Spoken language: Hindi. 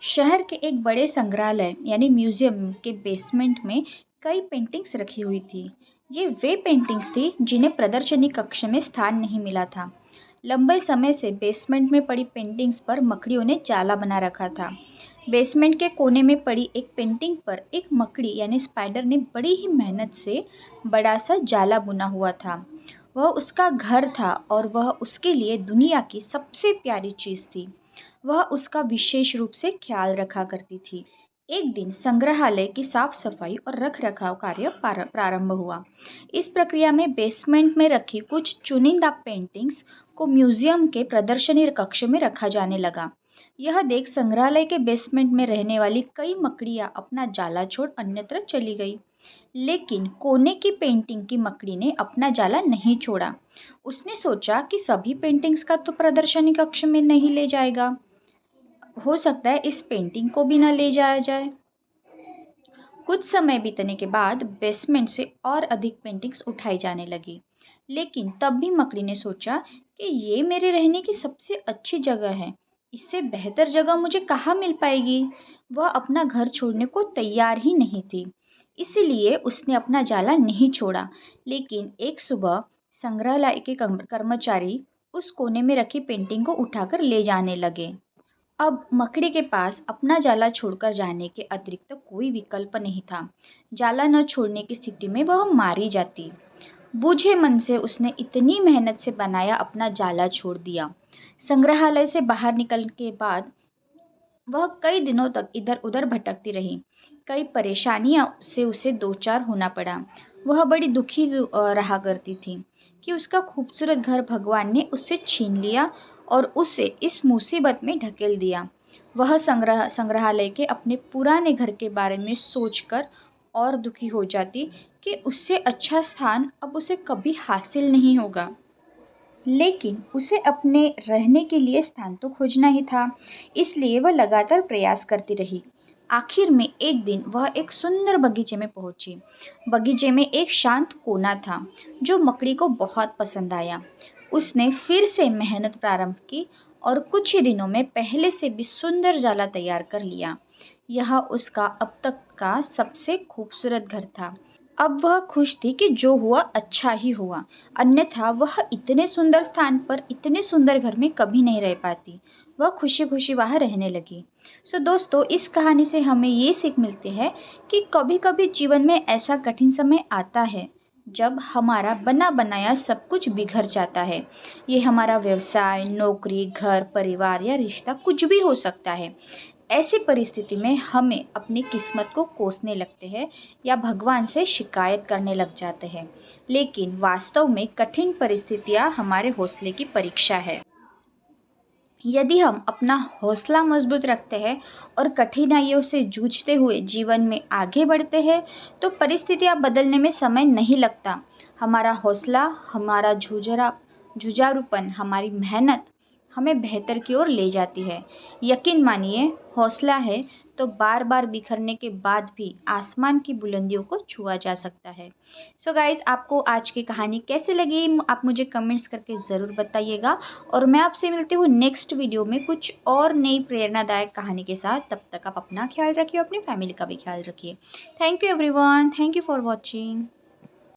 शहर के एक बड़े संग्रहालय यानी म्यूजियम के बेसमेंट में कई पेंटिंग्स रखी हुई थी। ये वे पेंटिंग्स थी जिन्हें प्रदर्शनी कक्ष में स्थान नहीं मिला था। लंबे समय से बेसमेंट में पड़ी पेंटिंग्स पर मकड़ियों ने जाला बना रखा था। बेसमेंट के कोने में पड़ी एक पेंटिंग पर एक मकड़ी यानी स्पाइडर ने बड़ी ही मेहनत से बड़ा सा जाला बुना हुआ था। वह उसका घर था और वह उसके लिए दुनिया की सबसे प्यारी चीज़ थी। वह उसका विशेष रूप से ख्याल रखा करती थी। एक दिन संग्रहालय की साफ सफाई और रख रखाव कार्य प्रारंभ हुआ। इस प्रक्रिया में बेसमेंट में रखी कुछ चुनिंदा पेंटिंग्स को म्यूजियम के प्रदर्शनी कक्ष में रखा जाने लगा। यह देख संग्रहालय के बेसमेंट में रहने वाली कई मकड़ियां अपना जाला छोड़ अन्यत्र चली गई। लेकिन कोने की पेंटिंग की मकड़ी ने अपना जाला नहीं छोड़ा। उसने सोचा कि सभी पेंटिंग्स का तो प्रदर्शनी कक्ष में नहीं ले जाएगा, हो सकता है इस पेंटिंग को भी ना ले जाया जाए। कुछ समय बीतने के बाद बेसमेंट से और अधिक पेंटिंग्स उठाई जाने लगी, लेकिन तब भी मकड़ी ने सोचा कि ये मेरे रहने की सबसे अच्छी जगह है। इससे बेहतर जगह मुझे कहाँ मिल पाएगी। वह अपना घर छोड़ने को तैयार ही नहीं थी, इसीलिए उसने अपना जाला नहीं छोड़ा। लेकिन एक सुबह संग्रहालय के कर्मचारी उस कोने में रखी पेंटिंग को उठाकर ले जाने लगे। अब मकड़ी के पास अपना जाला छोड़कर जाने के अतिरिक्त कोई विकल्प नहीं था। जाला न छोड़ने की स्थिति में वह मारी जाती। बूझे मन से उसने इतनी मेहनत से बनाया अपना जाला छोड़ दिया। संग्रहालय से बाहर निकलने के बाद वह कई दिनों तक इधर उधर भटकती रही। कई परेशानियां से उसे दो चार होना पड़ा। वह बड़ी दुखी रहा करती थी कि उसका खूबसूरत घर भगवान ने उससे छीन लिया और उसे इस मुसीबत में ढकेल दिया। वह संग्रहालय के अपने पुराने घर के बारे में सोचकर और दुखी हो जाती कि उससे अच्छा स्थान अब उसे कभी हासिल नहीं होगा। लेकिन उसे अपने रहने के लिए स्थान तो खोजना ही था, इसलिए वह लगातार प्रयास करती रही। आखिर में एक दिन वह एक सुंदर बगीचे में पहुंची। बगीचे में एक शांत कोना था जो मकड़ी को बहुत पसंद आया। उसने फिर से मेहनत प्रारंभ की और कुछ ही दिनों में पहले से भी सुंदर जाला तैयार कर लिया। यह उसका अब तक का सबसे खूबसूरत घर था। अब वह खुश थी कि जो हुआ अच्छा ही हुआ, अन्यथा वह इतने सुंदर स्थान पर इतने सुंदर घर में कभी नहीं रह पाती। वह खुशी खुशी वहाँ रहने लगी। सो दोस्तों, इस कहानी से हमें ये सीख मिलती है कि कभी कभी जीवन में ऐसा कठिन समय आता है जब हमारा बना बनाया सब कुछ बिखर जाता है। ये हमारा व्यवसाय, नौकरी, घर, परिवार या रिश्ता कुछ भी हो सकता है। ऐसी परिस्थिति में हमें अपनी किस्मत को कोसने लगते हैं या भगवान से शिकायत करने लग जाते हैं। लेकिन वास्तव में कठिन परिस्थितियां हमारे हौसले की परीक्षा है। यदि हम अपना हौसला मजबूत रखते हैं और कठिनाइयों से जूझते हुए जीवन में आगे बढ़ते हैं तो परिस्थितियां बदलने में समय नहीं लगता। हमारा हौसला, हमारा जुझारूपन, हमारी मेहनत हमें बेहतर की ओर ले जाती है। यकीन मानिए, हौसला है तो बार बार बिखरने के बाद भी आसमान की बुलंदियों को छुआ जा सकता है। सो गाइज, आपको आज की कहानी कैसे लगी आप मुझे कमेंट्स करके ज़रूर बताइएगा। और मैं आपसे मिलती हूँ नेक्स्ट वीडियो में कुछ और नई प्रेरणादायक कहानी के साथ। तब तक आप अपना ख्याल रखिए, अपनी फैमिली का भी ख्याल रखिए। Thank you everyone, thank you for watching.